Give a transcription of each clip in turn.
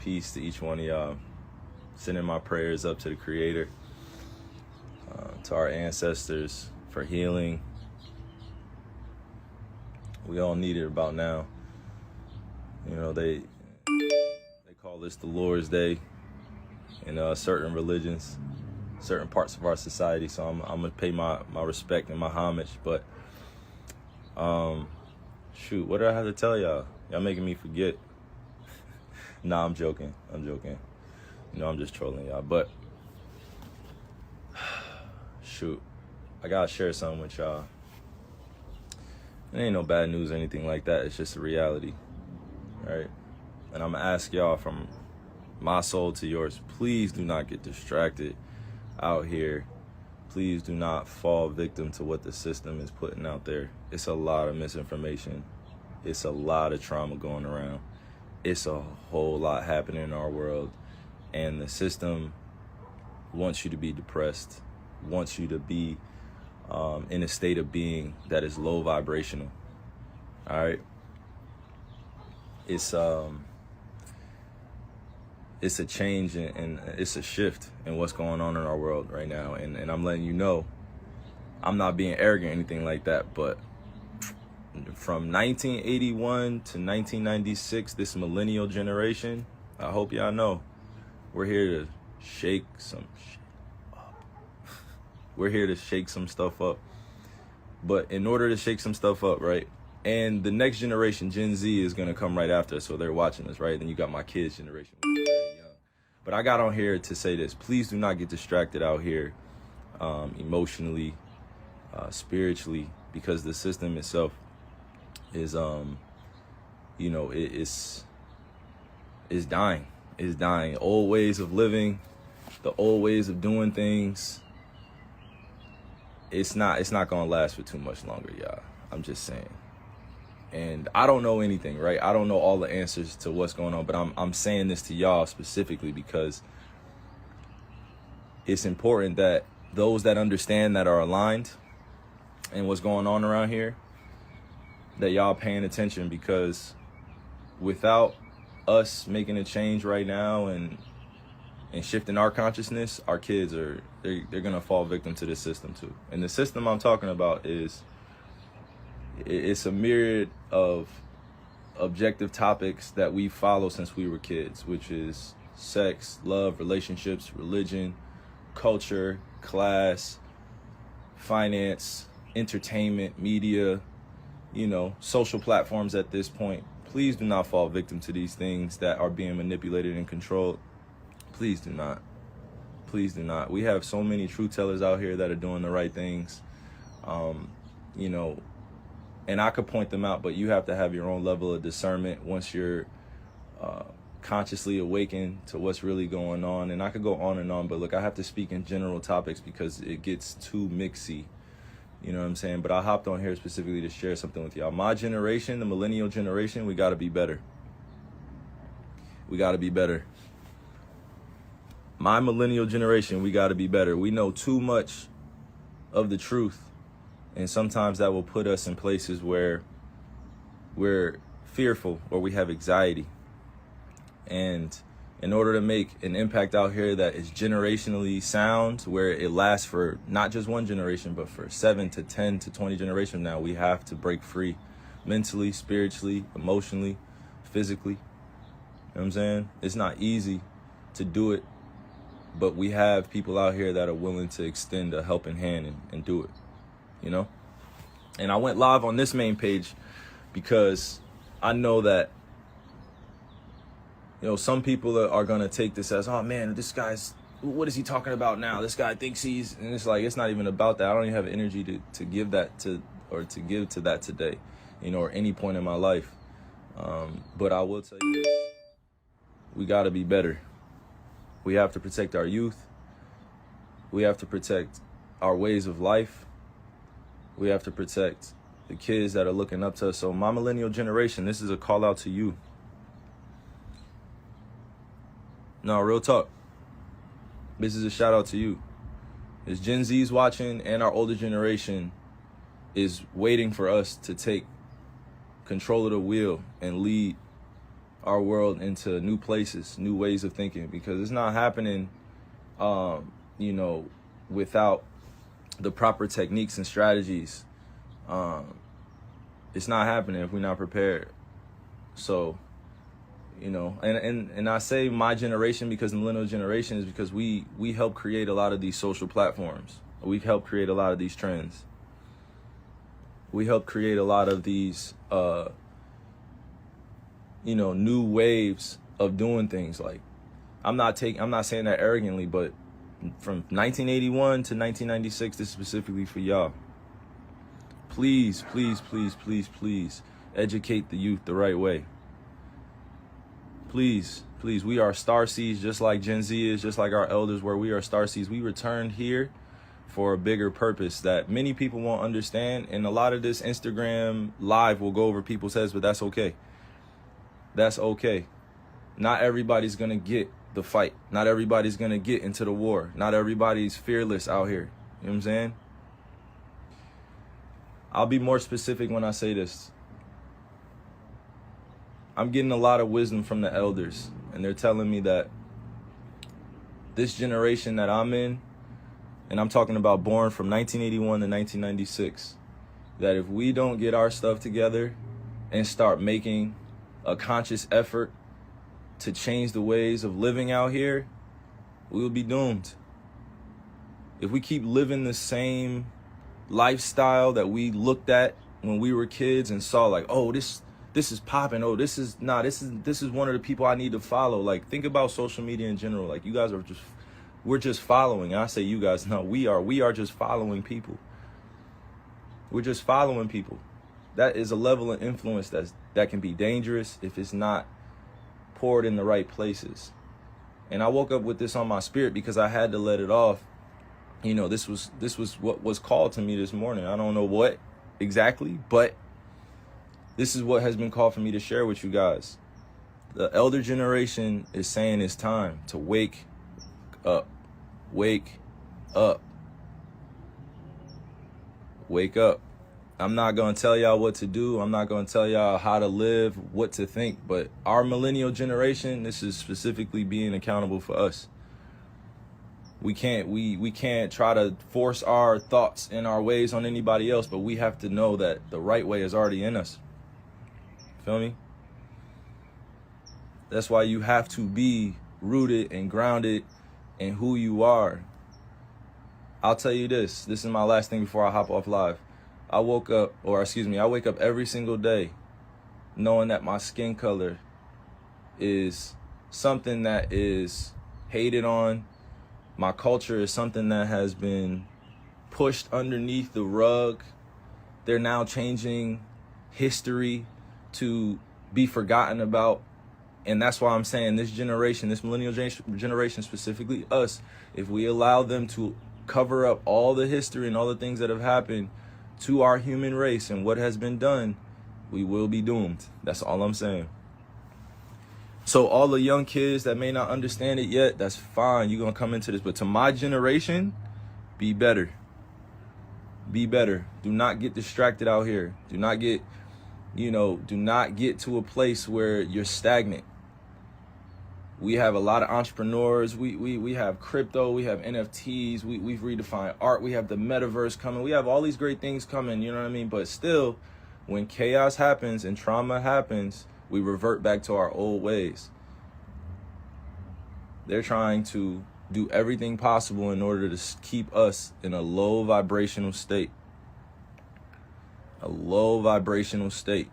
peace to each one of y'all. Sending my prayers up to the Creator, to our ancestors for healing. We all need it about now. You know, they call this the Lord's Day in certain religions, certain parts of our society. So I'm gonna pay my respect and my homage. But shoot, what do I have to tell y'all? Y'all making me forget. Nah, I'm joking. You know, I'm just trolling y'all. But shoot, I gotta share something with y'all. It ain't no bad news or anything like that. It's just a reality, right? And I'm gonna ask y'all from my soul to yours, please do not get distracted out here. Please do not fall victim to what the system is putting out there. It's a lot of misinformation. It's a lot of trauma going around. It's a whole lot happening in our world. And the system wants you to be depressed, wants you to be in a state of being that is low vibrational. All right. It's a change and it's a shift in what's going on in our world right now. And I'm letting you know, I'm not being arrogant or anything like that, but from 1981 to 1996, this millennial generation, I hope y'all know, we're here to shake some shit up. We're here to shake some stuff up. But in order to shake some stuff up, right? And the next generation, Gen Z, is going to come right after us, so they're watching us, right? Then you got my kids' generation, which is very young. But I got on here to say this. Please do not get distracted out here emotionally, spiritually, because the system itself is, you know, it's dying. It's dying. Old ways of living, the old ways of doing things, it's not going to last for too much longer, y'all. I'm just saying. And I don't know anything, right? I don't know all the answers to what's going on, but I'm saying this to y'all specifically because it's important that those that understand, that are aligned and what's going on around here, that y'all paying attention, because without us making a change right now and shifting our consciousness, our kids they're gonna fall victim to this system too. And the system I'm talking about it's a myriad of objective topics that we follow since we were kids, which is sex, love, relationships, religion, culture, class, finance, entertainment, media, you know, social platforms at this point. Please do not fall victim to these things that are being manipulated and controlled. Please do not. Please do not. We have so many truth tellers out here that are doing the right things, you know, and I could point them out, but you have to have your own level of discernment once you're consciously awakened to what's really going on. And I could go on and on, but look, I have to speak in general topics because it gets too mixy. You know what I'm saying? But I hopped on here specifically to share something with y'all. My generation, the millennial generation, we got to be better. We got to be better. My millennial generation, we got to be better. We know too much of the truth. And sometimes that will put us in places where we're fearful or we have anxiety. And in order to make an impact out here that is generationally sound, where it lasts for not just one generation, but for 7 to 10 to 20 generations now, we have to break free mentally, spiritually, emotionally, physically. You know what I'm saying? It's not easy to do it, but we have people out here that are willing to extend a helping hand and do it, you know? And I went live on this main page because I know that, you know, some people are going to take this as, oh man, this guy's, what is he talking about now? This guy thinks he's, and it's like, it's not even about that. I don't even have energy to give that to, or to give to that today, you know, or any point in my life. But I will tell you this, we got to be better. We have to protect our youth. We have to protect our ways of life. We have to protect the kids that are looking up to us. So my millennial generation, this is a call out to you. No, real talk. This is a shout out to you. As Gen Z's watching and our older generation is waiting for us to take control of the wheel and lead our world into new places, new ways of thinking, because it's not happening, without the proper techniques and strategies. It's not happening if we're not prepared. So, and I say my generation because the millennial generation is because we help create a lot of these social platforms. We help create a lot of these trends. We help create a lot of these, new waves of doing things. Like, I'm not saying that arrogantly, but from 1981 to 1996, this is specifically for y'all. Please, please, please, please, please educate the youth the right way. Please, please, we are starseeds, just like Gen Z is, just like our elders were. We are starseeds. We returned here for a bigger purpose that many people won't understand. And a lot of this Instagram live will go over people's heads, but that's okay. That's okay. Not everybody's going to get the fight. Not everybody's going to get into the war. Not everybody's fearless out here. You know what I'm saying? I'll be more specific when I say this. I'm getting a lot of wisdom from the elders, and they're telling me that this generation that I'm in, and I'm talking about born from 1981 to 1996, that if we don't get our stuff together and start making a conscious effort to change the ways of living out here, we will be doomed. If we keep living the same lifestyle that we looked at when we were kids and saw like, oh, this is popping. Oh, this is one of the people I need to follow. Like, think about social media in general. Like, you guys we're just following. And I say you guys, no, we are just following people. We're just following people. That is a level of influence that can be dangerous if it's not poured in the right places. And I woke up with this on my spirit because I had to let it off. This was what was called to me this morning. I don't know what exactly, but this is what has been called for me to share with you guys. The elder generation is saying it's time to wake up. Wake up. Wake up. I'm not going to tell y'all what to do. I'm not going to tell y'all how to live, what to think. But our millennial generation, this is specifically being accountable for us. We can't try to force our thoughts and our ways on anybody else, but we have to know that the right way is already in us. Feel me? That's why you have to be rooted and grounded in who you are. I'll tell you this. This is my last thing before I hop off live. I wake up every single day knowing that my skin color is something that is hated on. My culture is something that has been pushed underneath the rug. They're now changing history to be forgotten about. And that's why I'm saying this generation, this millennial generation, specifically us, if we allow them to cover up all the history and all the things that have happened to our human race and what has been done, we will be doomed. That's all I'm saying. So all the young kids that may not understand it yet, that's fine. You're going to come into this. But to my generation, be better. Be better. Do not get distracted out here. Do not get to a place where you're stagnant. We have a lot of entrepreneurs. We have crypto. We have NFTs. We've redefined art. We have the metaverse coming. We have all these great things coming. You know what I mean? But still, when chaos happens and trauma happens, we revert back to our old ways. They're trying to do everything possible in order to keep us in a low vibrational state. A low vibrational state.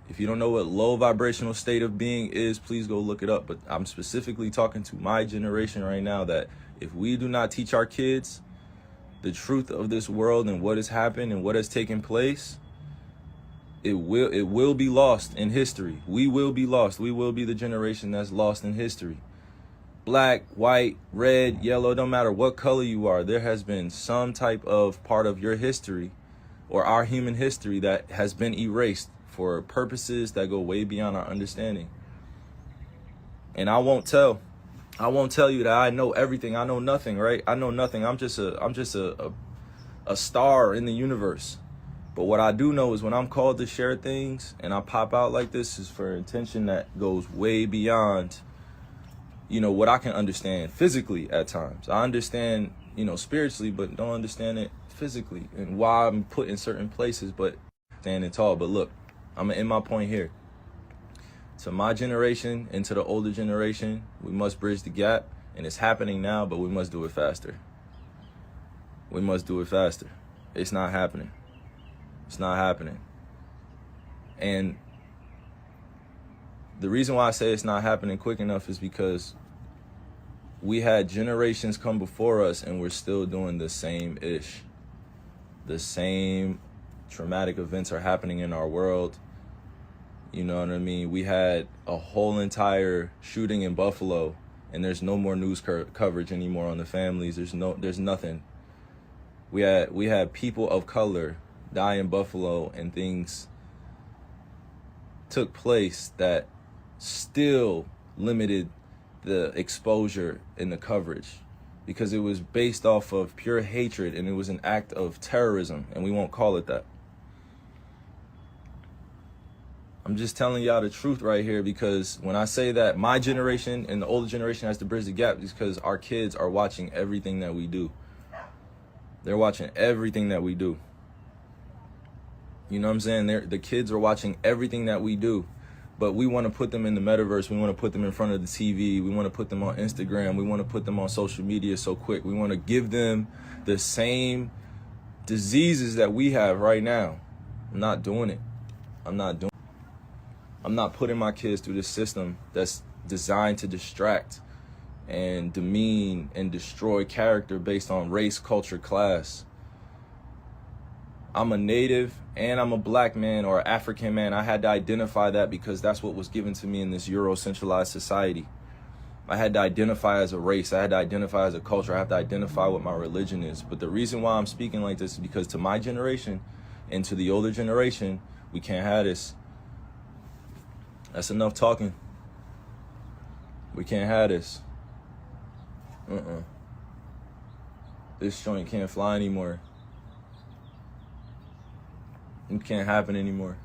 If you don't know what low vibrational state of being is, please go look it up. But I'm specifically talking to my generation right now that if we do not teach our kids the truth of this world and what has happened and what has taken place, it will be lost in history. We will be lost. We will be the generation that's lost in history. Black, white, red, yellow, don't matter what color you are, there has been some type of part of your history or our human history that has been erased for purposes that go way beyond our understanding. And I won't tell you that I know everything. I know nothing, right? I know nothing. I'm just a star in the universe. But what I do know is when I'm called to share things and I pop out like this is for intention that goes way beyond, what I can understand physically at times. I understand, spiritually, but don't understand it physically and why I'm put in certain places, but standing tall. But look, I'm gonna end my point here. To my generation and to the older generation, we must bridge the gap, and it's happening now, but we must do it faster. We must do it faster. It's not happening. It's not happening. And the reason why I say it's not happening quick enough is because we had generations come before us and we're still doing the same ish. The same traumatic events are happening in our world. You know what I mean? We had a whole entire shooting in Buffalo, and there's no more news coverage anymore on the families. There's nothing. We had people of color die in Buffalo, and things took place that still limited the exposure and the coverage because it was based off of pure hatred, and it was an act of terrorism, and we won't call it that. I'm just telling y'all the truth right here, because when I say that my generation and the older generation has to bridge the gap, it's because our kids are watching everything that we do. They're watching everything that we do. You know what I'm saying? The kids are watching everything that we do, but we want to put them in the metaverse. We want to put them in front of the TV. We want to put them on Instagram. We want to put them on social media so quick. We want to give them the same diseases that we have right now. I'm not doing it. I'm not putting my kids through this system that's designed to distract and demean and destroy character based on race, culture, class. I'm a native and I'm a black man or African man. I had to identify that because that's what was given to me in this Euro-centralized society. I had to identify as a race. I had to identify as a culture. I have to identify what my religion is. But the reason why I'm speaking like this is because to my generation and to the older generation, we can't have this. That's enough talking. We can't have this. This joint can't fly anymore. It can't happen anymore.